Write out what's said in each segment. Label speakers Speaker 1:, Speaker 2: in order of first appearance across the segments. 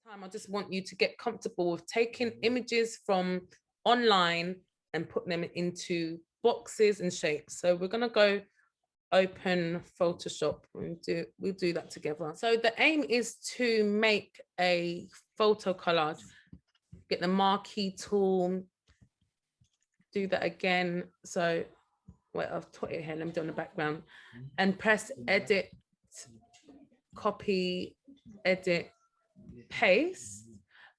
Speaker 1: time, I just want you to get comfortable with taking images from online and put them into boxes and shapes. So we're going to go open Photoshop and we'll do that together. So the aim is to make a photo collage. Get the marquee tool, do that again. So wait, I've put it here, let me do it in the background, and press edit, copy, edit, paste.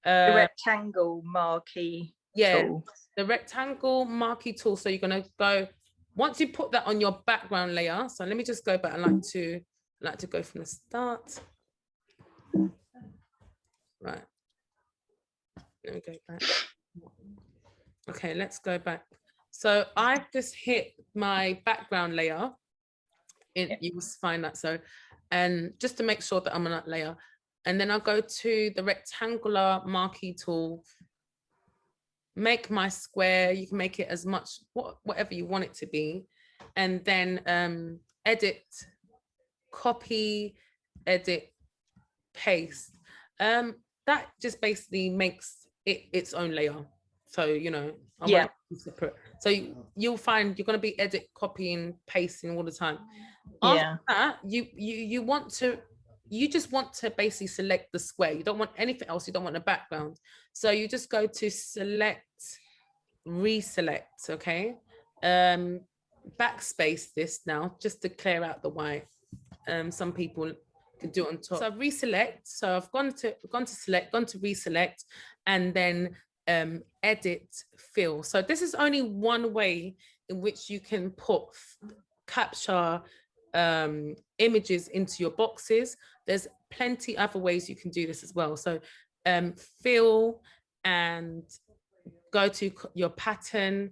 Speaker 2: The rectangle marquee tool.
Speaker 1: The rectangle marquee tool. So you're going to go, once you put that on your background layer, so let me just go back. I like to go from the start. Right. Let me go back. Okay, let's go back. So I've just hit my background layer. You will find that. So, and just to make sure that I'm on that layer, and then I'll go to the rectangular marquee tool, make my square. You can make it as much, whatever you want it to be. And then edit, copy, edit, paste. That just basically makes it its own layer. So, you know, I want it separate. So you'll find you're going to be edit, copying, pasting all the time. After that, you just want to basically select the square. You don't want anything else. You don't want a background. So you just go to select, reselect, okay? Backspace this now, just to clear out the white. Some people can do it on top. So I've reselect. So I've gone to select, gone to reselect, and then edit, fill. So this is only one way in which you can capture images into your boxes. There's plenty other ways you can do this as well. So fill and go to your pattern.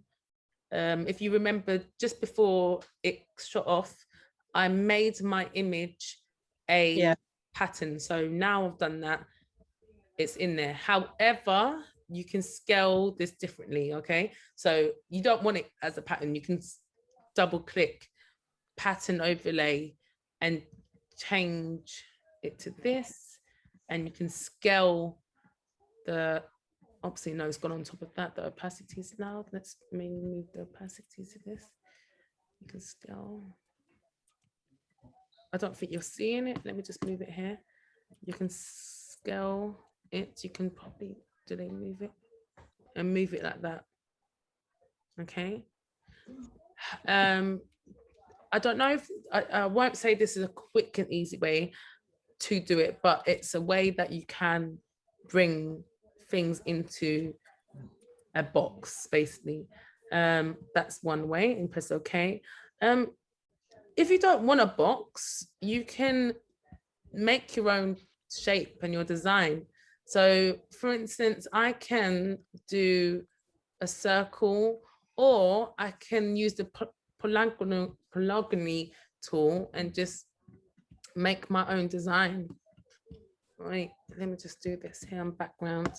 Speaker 1: If you remember, just before it shot off, I made my image a pattern. So now I've done that, it's in there. However, you can scale this differently, okay? So you don't want it as a pattern. You can double click pattern overlay and change it to this, and you can scale the, obviously no, it's gone on top of that, the opacities now. Let's maybe move the opacity to this. You can scale. I don't think you're seeing it. Let me just move it here. You can scale it. You can probably, do they move it? And move it like that. Okay. I don't know if, I won't say this is a quick and easy way to do it, but it's a way that you can bring things into a box, basically. That's one way, and press OK. If you don't want a box, you can make your own shape and your design. So for instance, I can do a circle, or I can use the polygony tool and just make my own design. Right, let me just do this here on background.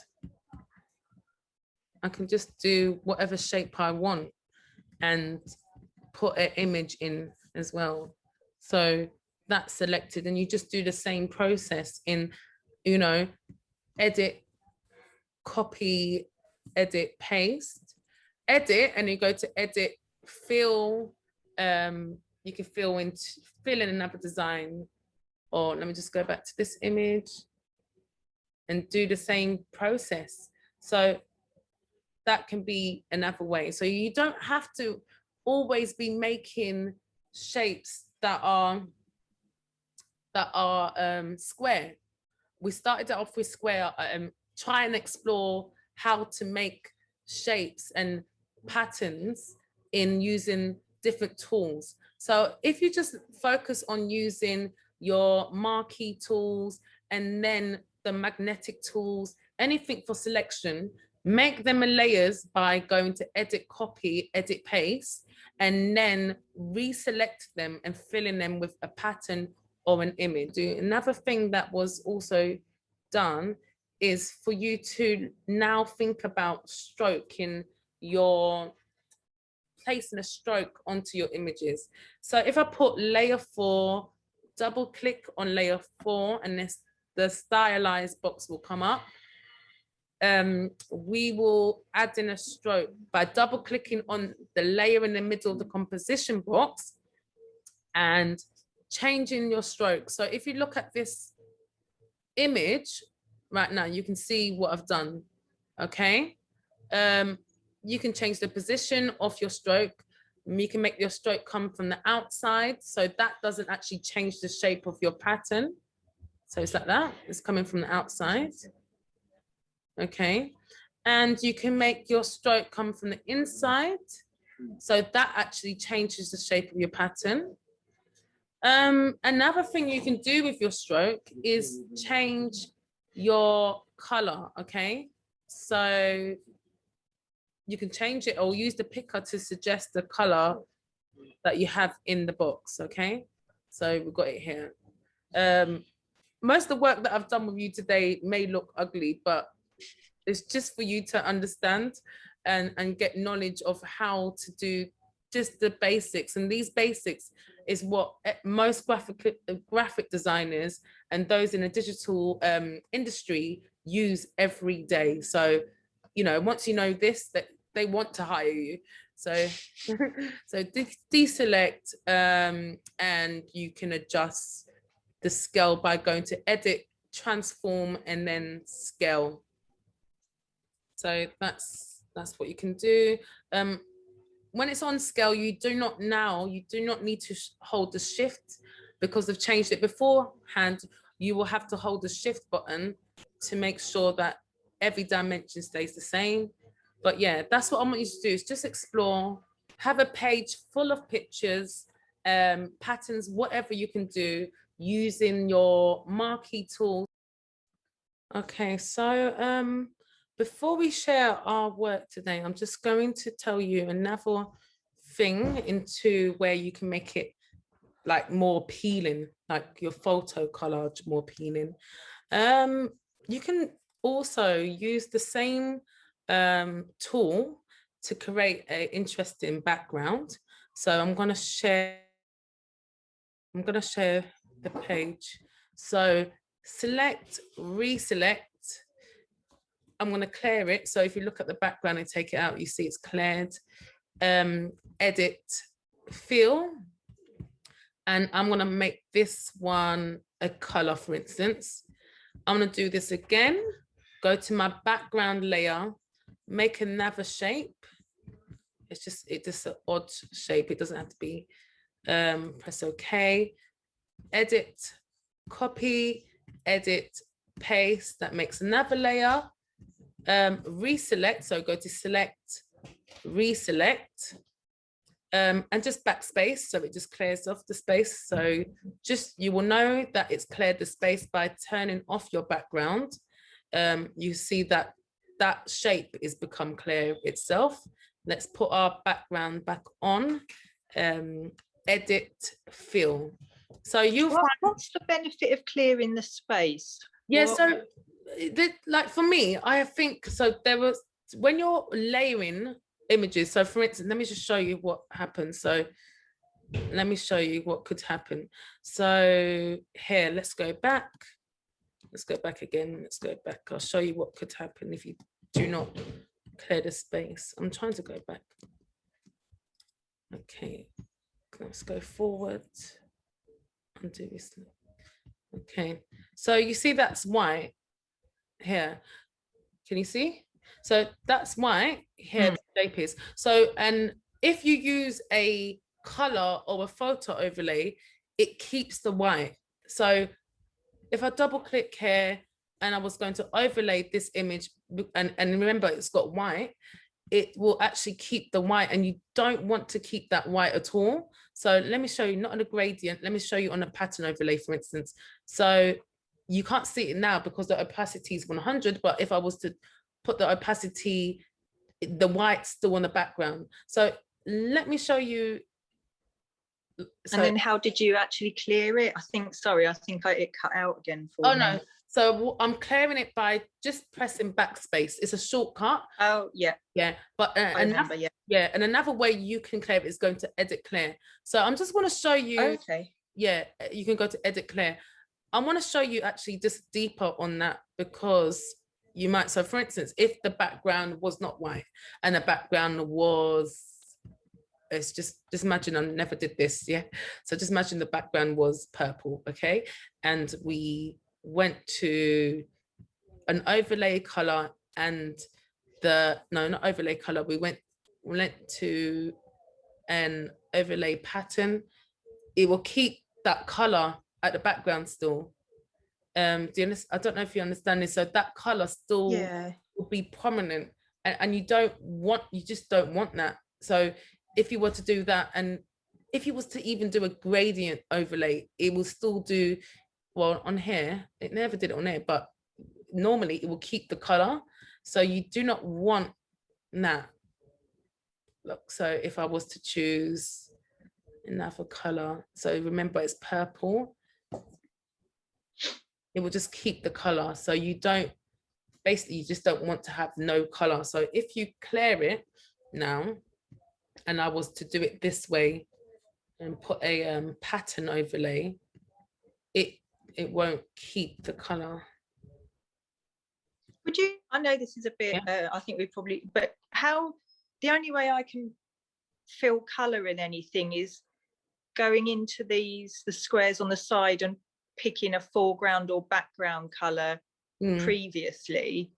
Speaker 1: I can just do whatever shape I want and put an image in as well. So that's selected, and you just do the same process in, you know, edit, copy, edit, paste, edit, and you go to edit, fill. You can fill in another design, or let me just go back to this image and do the same process. So that can be another way. So you don't have to always be making shapes that are square. We started off with square, try and explore how to make shapes and patterns in using different tools. So if you just focus on using your marquee tools and then the magnetic tools, anything for selection, make them in layers by going to edit, copy, edit, paste, and then reselect them and fill in them with a pattern or an image. Another thing that was also done is for you to now think about stroking your, placing a stroke onto your images. So if I put layer 4, double click on layer 4, and the stylized box will come up. We will add in a stroke by double clicking on the layer in the middle of the composition box and changing your stroke. So if you look at this image right now, you can see what I've done. Okay. You can change the position of your stroke. You can make your stroke come from the outside, so that doesn't actually change the shape of your pattern. So it's like that, it's coming from the outside. Okay, and you can make your stroke come from the inside, so that actually changes the shape of your pattern. Another thing you can do with your stroke is change your color. Okay, so you can change it or use the picker to suggest the color that you have in the box. Okay, so we've got it here. Most of the work that I've done with you today may look ugly, but it's just for you to understand and get knowledge of how to do just the basics. And these basics is what most graphic designers and those in the digital industry use every day. So, you know, once you know this, that they want to hire you. So, so deselect, and you can adjust the scale by going to edit, transform, and then scale. So that's what you can do. When it's on scale, you do not need to hold the shift, because they've changed it beforehand. You will have to hold the shift button to make sure that every dimension stays the same. But yeah, that's what I want you to do, is just explore, have a page full of pictures, patterns, whatever you can do using your marquee tool. Okay, so before we share our work today, I'm just going to tell you another thing into where you can make it like more appealing, like your photo collage more appealing. You can also use the same tool to create an interesting background. So I'm going to share the page. So select, reselect. I'm going to clear it. So if you look at the background and take it out, you see it's cleared. Edit, fill. And I'm going to make this one a color, for instance. I'm going to do this again. Go to my background layer, make another shape. It's just an odd shape. It doesn't have to be. Press OK. Edit, copy, edit, paste. That makes another layer. Reselect. So go to select, reselect, and just backspace. So it just clears off the space. So just, you will know that it's cleared the space by turning off your background. You see that that shape is become clear itself. Let's put our background back on. Edit, fill. So
Speaker 2: what's the benefit of clearing the space?
Speaker 1: Yeah, so like for me, I think, so there was, when you're layering images, so for instance, let me just show you what happens. So let me show you what could happen. So here, let's go back. Let's go back again. Let's go back. I'll show you what could happen if you do not clear the space. I'm trying to go back. Okay, let's go forward. Undo this. Okay, so you see that's white here. Can you see? So that's white here, the shape is. So, and if you use a color or a photo overlay, it keeps the white. So if I double click here and I was going to overlay this image, and remember it's got white, it will actually keep the white, and you don't want to keep that white at all. So let me show you, not on a gradient, let me show you on a pattern overlay, for instance. So you can't see it now because the opacity is 100, but if I was to put the opacity, the white's still on the background. So let me show you. So,
Speaker 2: and then how did you actually clear it? I think, sorry, I think it cut out again for me.
Speaker 1: No. So I'm clearing it by just pressing backspace. It's a shortcut.
Speaker 2: Oh, yeah.
Speaker 1: Yeah, but
Speaker 2: remember,
Speaker 1: yeah, and another way you can clear it is going to edit clear. So I'm just want to show you.
Speaker 2: Okay.
Speaker 1: Yeah, you can go to edit clear. I want to show you actually just deeper on that, because you might, so for instance, if the background was not white and the background was, it's just imagine, I never did this, yeah, so just imagine the background was purple, okay, and we went to an overlay color, and the, no, not overlay color, we went to an overlay pattern, it will keep that color at the background still. Do you understand? I don't know if you understand this. So that color still will be prominent, and you just don't want that. So if you were to do that, and if you was to even do a gradient overlay, it will still do well on here. It never did it on here, but normally it will keep the color. So you do not want that. Look, so if I was to choose another color, so remember it's purple, it will just keep the color. So you don't, basically you just don't want to have no color. So if you clear it now, and I was to do it this way and put a pattern overlay, it won't keep the color.
Speaker 2: Would you, I know this is a bit, I think we probably, but how, the only way I can fill color in anything is going into the squares on the side and picking a foreground or background color previously,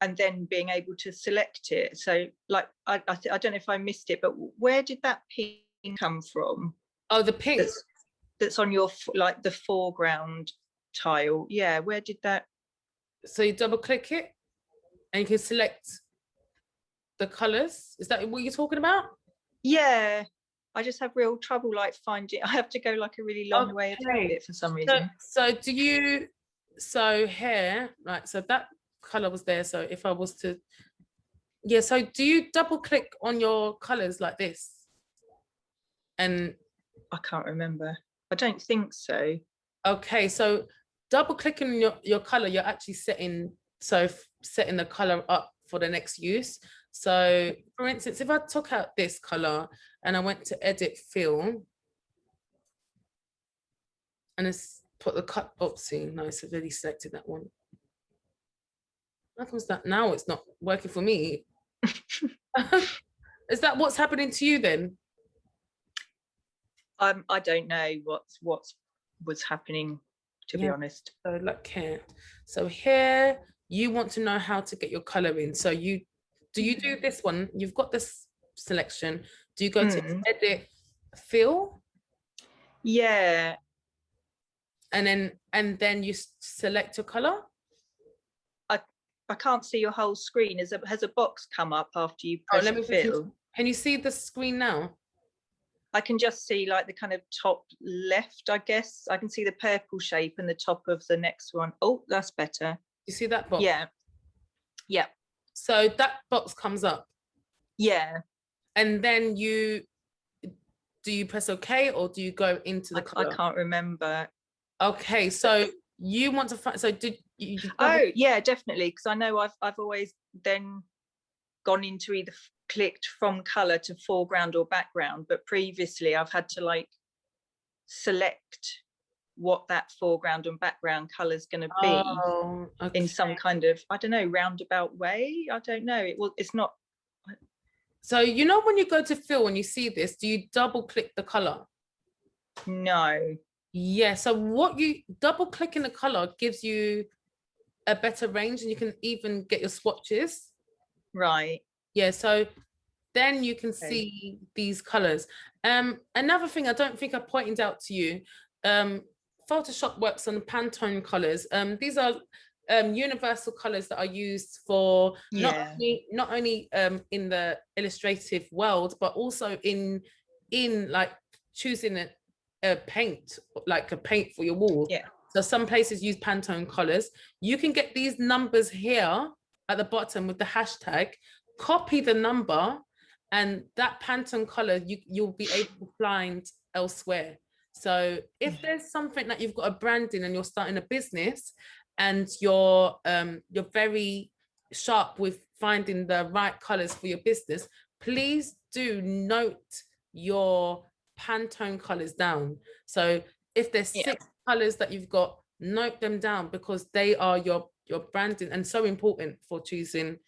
Speaker 2: and then being able to select it. So like, I don't know if I missed it, but where did that pink come from?
Speaker 1: Oh, the pink
Speaker 2: that's on your, like the foreground tile. Yeah, where did that?
Speaker 1: So you double click it and you can select the colors. Is that what you're talking about?
Speaker 2: Yeah, I just have real trouble like finding, I have to go like a really long way about it for some reason.
Speaker 1: So do you, so here, right, so that color was there. So if I was to, yeah, so do you double click on your colors like this? And
Speaker 2: I can't remember. I don't think so.
Speaker 1: Okay, so double clicking your color, you're actually setting the color up for the next use. So for instance, if I took out this color and I went to edit fill and it's put the cut, oopsie, no, it's already selected that one. How comes that now it's not working for me? Is that what's happening to you then?
Speaker 2: I don't know what was happening, to be honest.
Speaker 1: So look here. So here you want to know how to get your color in. So you do this one? You've got this selection. Do you go to edit fill?
Speaker 2: Yeah.
Speaker 1: And then you select your color?
Speaker 2: I can't see your whole screen. Has a box come up after you press fill?
Speaker 1: Can you see the screen now?
Speaker 2: I can just see like the kind of top left, I guess. I can see the purple shape and the top of the next one. Oh, that's better.
Speaker 1: You see that box?
Speaker 2: Yeah. Yeah.
Speaker 1: So that box comes up.
Speaker 2: Yeah.
Speaker 1: And then do you press OK or do you go into the color?
Speaker 2: I can't remember.
Speaker 1: Okay, so you want to find, so did you?
Speaker 2: Oh, yeah, definitely. Because I know I've always then gone into either clicked from color to foreground or background, but previously I've had to like select what that foreground and background color is going to be in some kind of, I don't know, roundabout way. I don't know. It's not.
Speaker 1: So you know when you go to fill and you see this, do you double click the color?
Speaker 2: No.
Speaker 1: Yeah. So what you double clicking the color gives you a better range, and you can even get your swatches.
Speaker 2: Right.
Speaker 1: Yeah. So then you can see these colors. Another thing I don't think I pointed out to you, Photoshop works on Pantone colors. These are universal colors that are used for not only in the illustrative world, but also in like choosing a paint, like a paint for your wall.
Speaker 2: Yeah.
Speaker 1: So some places use Pantone colors. You can get these numbers here at the bottom with the hashtag, copy the number, and that Pantone color you'll be able to find elsewhere. So if there's something that you've got a brand in and you're starting a business and you're very sharp with finding the right colors for your business, please do note your Pantone colors down. So if there's 6 colors that you've got, note them down, because they are your branding and so important for choosing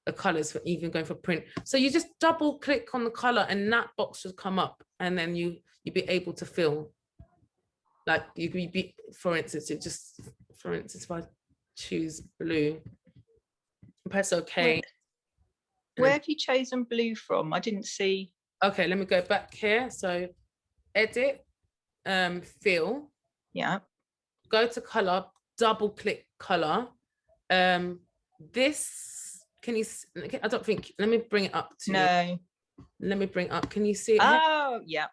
Speaker 1: the colors for even going for print. So you just double click on the color and that box should come up, and then you'd be able to fill. Like you could be, for instance, if I choose blue, press OK.
Speaker 2: Where have you chosen blue from? I didn't see.
Speaker 1: Okay, let me go back here. So edit, fill.
Speaker 2: Yeah.
Speaker 1: Go to color, double click color. This, can you, I don't think, let me bring it up to
Speaker 2: no.
Speaker 1: Let me bring up, can you see it?
Speaker 2: Oh, yeah.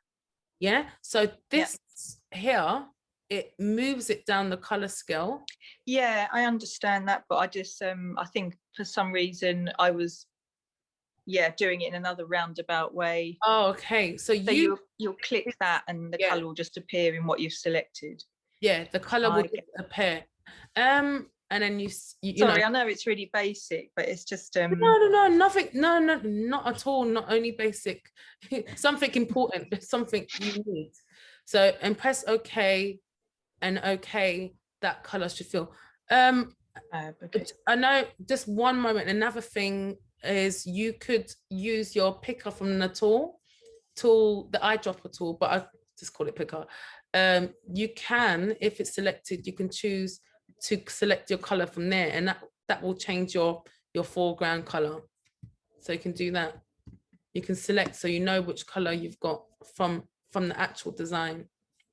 Speaker 1: Yeah, so this here, it moves it down the color scale.
Speaker 2: Yeah, I understand that, but I just I think for some reason I was doing it in another roundabout way.
Speaker 1: Oh, okay. So you'll
Speaker 2: click that and the color will just appear in what you've selected.
Speaker 1: Yeah, the color will appear. And then you
Speaker 2: sorry,
Speaker 1: know,
Speaker 2: I know it's really basic, but it's just
Speaker 1: no, nothing, no, not at all. Not only basic, something important, something you need. So, and press OK, and OK, that color should fill. Okay. I know, just one moment. Another thing is you could use your picker from the tool, the eyedropper tool, but I just call it picker. You can, if it's selected, you can choose to select your color from there, and that will change your foreground color. So you can do that. You can select so you know which color you've got from the actual design.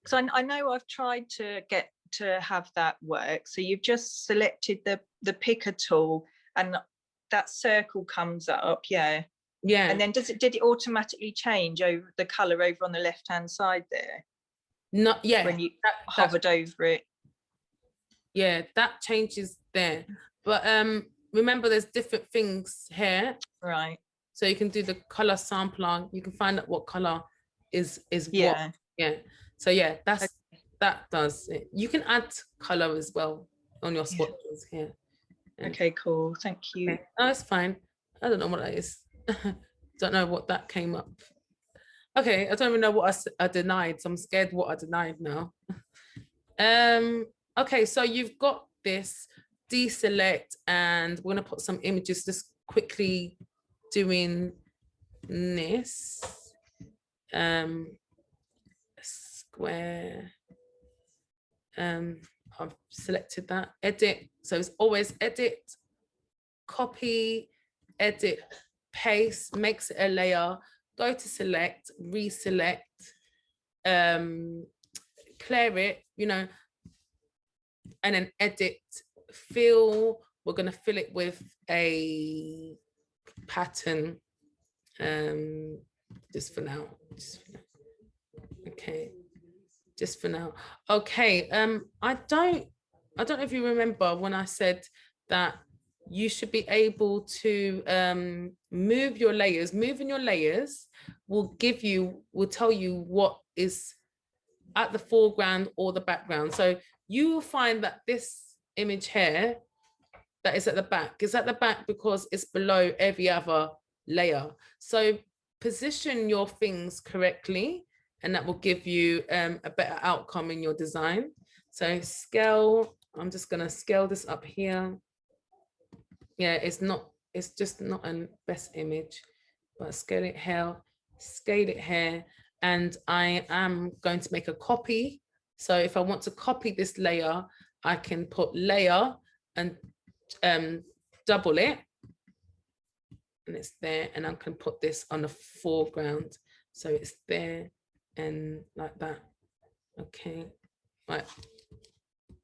Speaker 2: So I know I've tried to get to have that work. So you've just selected the picker tool and that circle comes up. Yeah. And then did it automatically change over the color over on the left hand side there?
Speaker 1: Not yet.
Speaker 2: When you hovered over it.
Speaker 1: Yeah, that changes there. But remember, there's different things here.
Speaker 2: Right.
Speaker 1: So you can do the color sampler. You can find out what color is what. Yeah. So yeah, that does it. You can add color as well on your swatches here.
Speaker 2: Okay, cool. Thank you.
Speaker 1: Okay. No, it's fine. I don't know what that is. Don't know what that came up. Okay, I don't even know what I denied, so I'm scared what I denied now. Okay, so you've got this, deselect, and we're gonna put some images, just quickly doing this. Square. I've selected that, edit. So it's always edit, copy, edit, paste, makes it a layer, go to select, reselect, clear it, you know, and then edit, fill. We're going to fill it with a pattern, just for now. Okay, just for now. Okay, I don't know if you remember when I said that you should be able to move your layers. Moving your layers will tell you what is at the foreground or the background. So you will find that this image here that is at the back because it's below every other layer. So position your things correctly, and that will give you a better outcome in your design. So scale, I'm just gonna scale this up here. Yeah, it's just not a best image, but scale it here, and I am going to make a copy. So if I want to copy this layer, I can put layer and double it, and it's there, and I can put this on the foreground, so it's there and like that. Okay, right.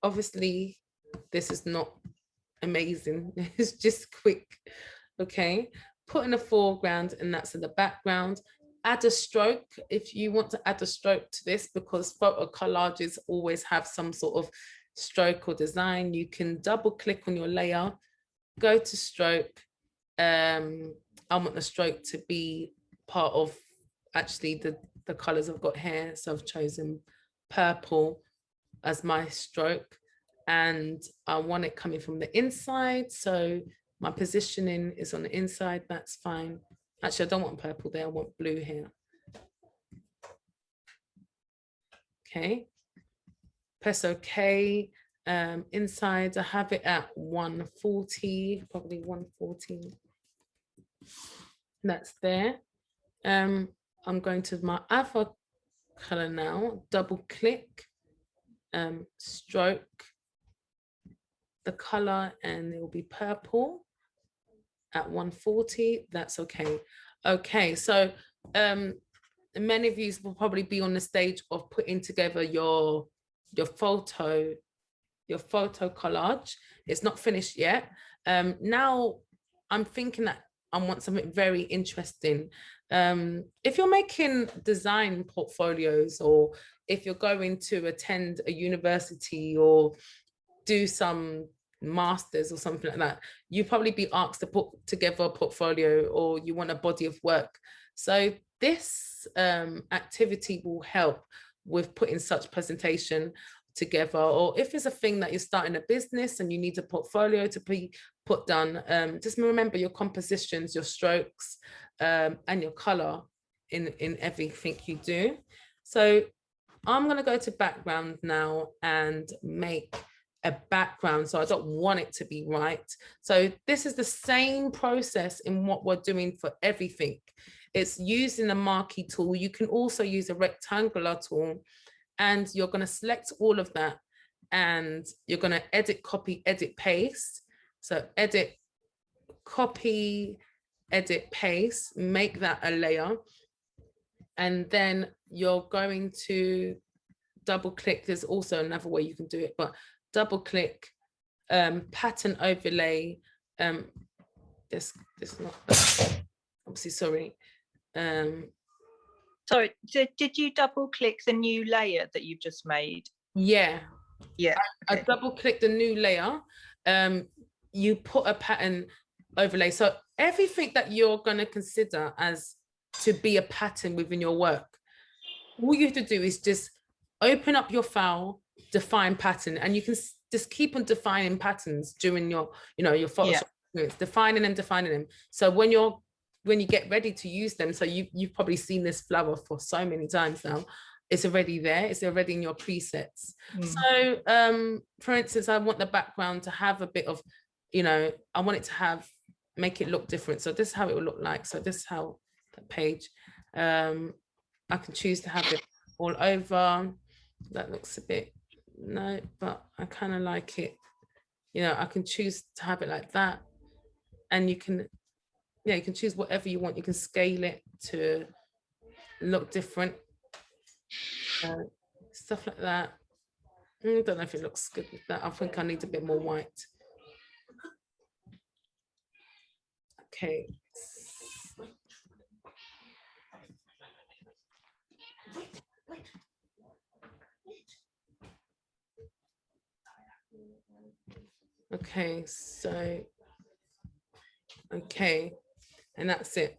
Speaker 1: Obviously, this is not amazing. It's just quick. Okay, put in a foreground, and that's in the background. Add a stroke if you want to add a stroke to this, because photo collages always have some sort of stroke or design. You can double click on your layer, go to stroke. I want the stroke to be part of actually the colors I've got here. So I've chosen purple as my stroke, and I want it coming from the inside. So my positioning is on the inside. That's fine. Actually, I don't want purple there. I want blue here. Okay. Press OK. Inside I have it at 140, probably 140. That's there. I'm going to my other color now, double click, stroke the color, and it will be purple at 140. That's okay. Okay, so many of you will probably be on the stage of putting together your photo collage. It's not finished yet. Now I'm thinking that I want something very interesting. If you're making design portfolios, or if you're going to attend a university or do some masters or something like that, you probably be asked to put together a portfolio, or you want a body of work. So this activity will help with putting such presentation together. Or if it's a thing that you're starting a business and you need a portfolio to be put done, just remember your compositions, your strokes, and your color in everything you do. So I'm going to go to background now and make a background. So I don't want it to be white. So this is the same process in what we're doing for everything. It's using the marquee tool. You can also use a rectangular tool, and you're going to select all of that, and you're going to edit, copy, edit, paste. So edit, copy, edit, paste, make that a layer. And then you're going to double click. There's also another way you can do it, but double click, pattern overlay. This not, obviously, sorry.
Speaker 2: Sorry, did you double click the new layer that you've just made?
Speaker 1: Yeah.
Speaker 2: Yeah.
Speaker 1: I double click the new layer. You put a pattern overlay. So everything that you're going to consider as to be a pattern within your work, all you have to do is just open up your file, define pattern, and you can just keep on defining patterns during your, your Photoshop experience, defining them. So when you get ready to use them, so you've probably seen this flower for so many times now, it's already there, it's already in your presets. So for instance, I want the background to have a bit of, I want it to make it look different. So this is how it will look like. So this is how the page, I can choose to have it all over. That looks a bit, no, but I kind of like it. I can choose to have it like that. And you can choose whatever you want. You can scale it to look different. Stuff like that. I don't know if it looks good with that. I think I need a bit more white. Okay. Okay, so, okay, and that's it.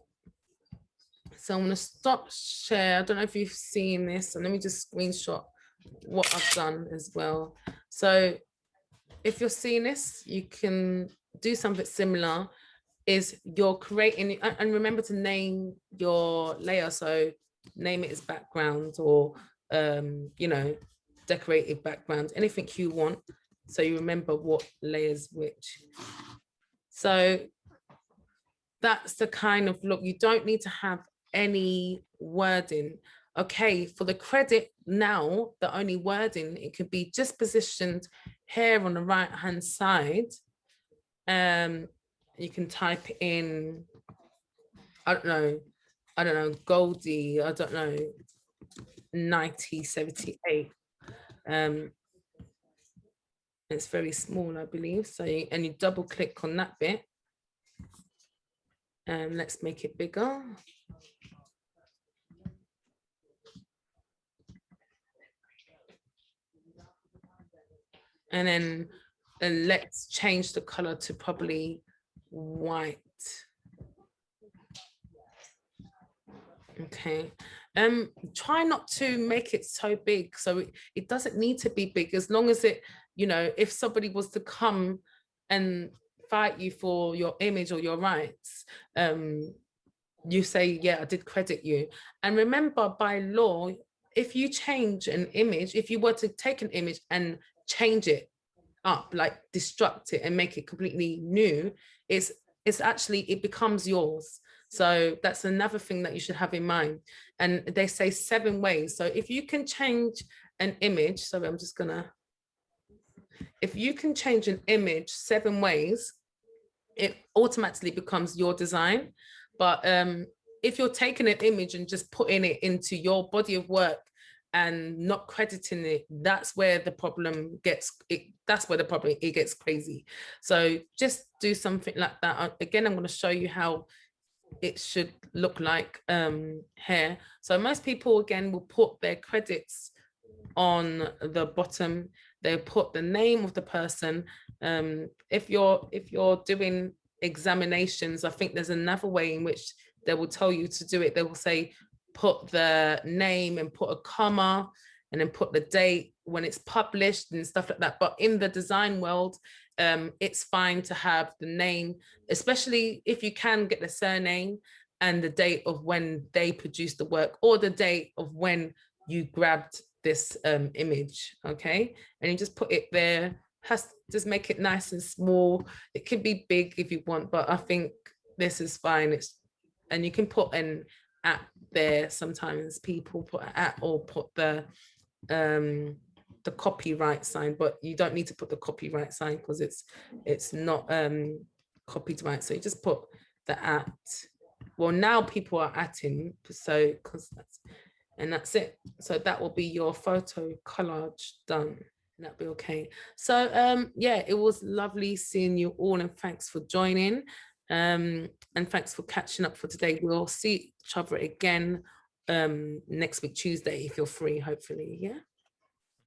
Speaker 1: So I'm going to stop share. I don't know if you've seen this, and let me just screenshot what I've done as well. So if you're seeing this, you can do something similar. Is you're creating, and remember to name your layer. So name it as background, or decorative background, anything you want, so you remember what layers which. So that's the kind of look. You don't need to have any wording. Okay, for the credit now, the only wording, it could be just positioned here on the right hand side. You can type in, I don't know, Goldie, I don't know, 1978. It's very small, I believe. So, and you double click on that bit. Let's make it bigger. And then let's change the color to probably white. Okay. Try not to make it so big. So it doesn't need to be big, as long as it, if somebody was to come and fight you for your image or your rights, you say, yeah, I did credit you. And remember, by law, if you change an image, if you were to take an image and change it, up, like destruct it and make it completely new, it's actually, it becomes yours. So that's another thing that you should have in mind. And they say 7 ways. So if you can change an image, so I'm just gonna, if you can change an image 7 ways, it automatically becomes your design. But if you're taking an image and just putting it into your body of work and not crediting it, that's where the problem gets it gets crazy. So just do something like that. Again, I'm going to show you how it should look like here. So most people, again, will put their credits on the bottom. They put the name of the person. If you're doing examinations, I think there's another way in which they will tell you to do it. They will say put the name and put a comma and then put the date when it's published and stuff like that. But in the design world, it's fine to have the name, especially if you can get the surname and the date of when they produced the work, or the date of when you grabbed this image. Okay, and you just put it there. Just make it nice and small. It can be big if you want, but I think this is fine. And you can put an @ there. Sometimes people put an @ or put the copyright sign, but you don't need to put the copyright sign because it's not copied right. So you just put the @ well, now people are @ing, so because that's it. So that will be your photo collage done. That'll be okay. So yeah, it was lovely seeing you all, and thanks for joining, and thanks for catching up for today. We'll see each other again next week Tuesday if you're free, hopefully. Yeah.